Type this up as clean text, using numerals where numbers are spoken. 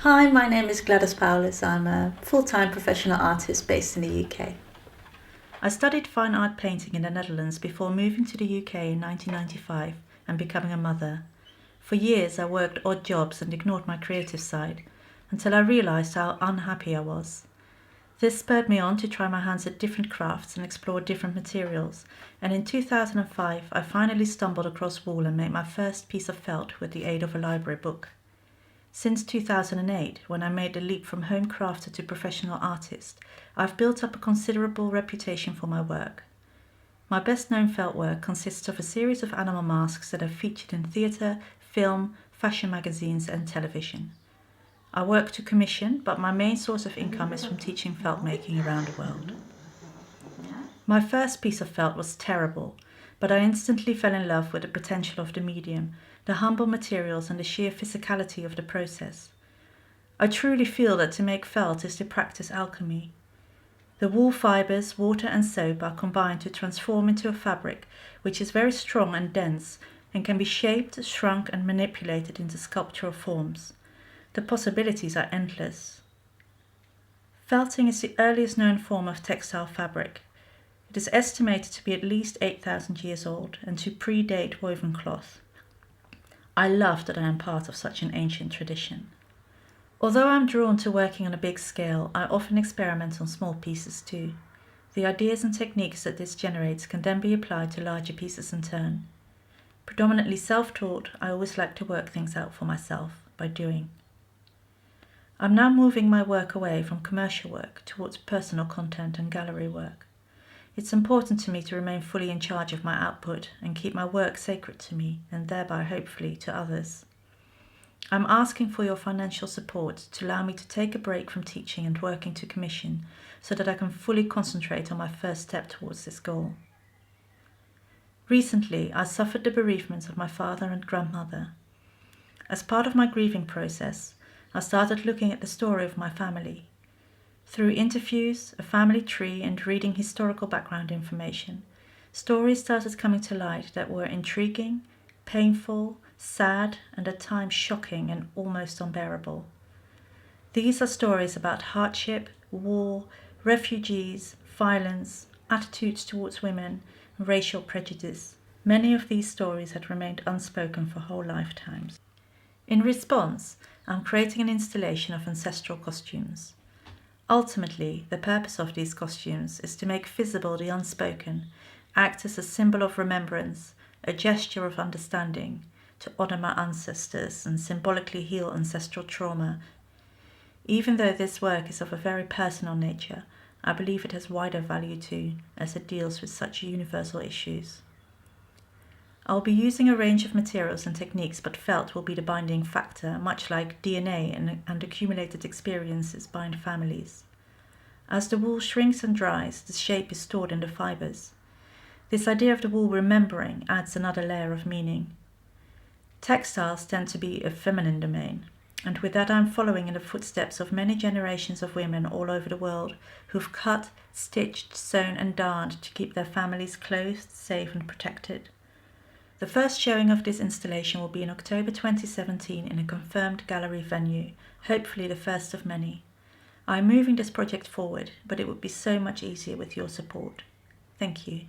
Hi, my name is Gladys Paulus. I'm a full-time professional artist based in the UK. I studied fine art painting in the Netherlands before moving to the UK in 1995 and becoming a mother. For years I worked odd jobs and ignored my creative side until I realised how unhappy I was. This spurred me on to try my hands at different crafts and explore different materials, and in 2005 I finally stumbled across wool and made my first piece of felt with the aid of a library book. Since 2008, when I made the leap from home crafter to professional artist, I've built up a considerable reputation for my work. My best known felt work consists of a series of animal masks that are featured in theatre, film, fashion magazines and television. I work to commission, but my main source of income is from teaching felt making around the world. My first piece of felt was terrible, but I instantly fell in love with the potential of the medium, the humble materials and the sheer physicality of the process. I truly feel that to make felt is to practice alchemy. The wool fibres, water and soap are combined to transform into a fabric which is very strong and dense and can be shaped, shrunk and manipulated into sculptural forms. The possibilities are endless. Felting is the earliest known form of textile fabric. It is estimated to be at least 8,000 years old and to predate woven cloth. I love that I am part of such an ancient tradition. Although I'm drawn to working on a big scale, I often experiment on small pieces too. The ideas and techniques that this generates can then be applied to larger pieces in turn. Predominantly self-taught, I always like to work things out for myself by doing. I'm now moving my work away from commercial work towards personal content and gallery work. It's important to me to remain fully in charge of my output and keep my work sacred to me and thereby hopefully to others. I'm asking for your financial support to allow me to take a break from teaching and working to commission so that I can fully concentrate on my first step towards this goal. Recently, I suffered the bereavements of my father and grandmother. As part of my grieving process, I started looking at the story of my family. Through interviews, a family tree and reading historical background information, stories started coming to light that were intriguing, painful, sad, and at times shocking and almost unbearable. These are stories about hardship, war, refugees, violence, attitudes towards women, and racial prejudice. Many of these stories had remained unspoken for whole lifetimes. In response, I'm creating an installation of ancestral costumes. Ultimately, the purpose of these costumes is to make visible the unspoken, act as a symbol of remembrance, a gesture of understanding, to honor my ancestors and symbolically heal ancestral trauma. Even though this work is of a very personal nature, I believe it has wider value too, as it deals with such universal issues. I'll be using a range of materials and techniques, but felt will be the binding factor, much like DNA and accumulated experiences bind families. As the wool shrinks and dries, the shape is stored in the fibres. This idea of the wool remembering adds another layer of meaning. Textiles tend to be a feminine domain, and with that I'm following in the footsteps of many generations of women all over the world who've cut, stitched, sewn and darned to keep their families clothed, safe and protected. The first showing of this installation will be in October 2017 in a confirmed gallery venue, hopefully the first of many. I am moving this project forward, but it would be so much easier with your support. Thank you.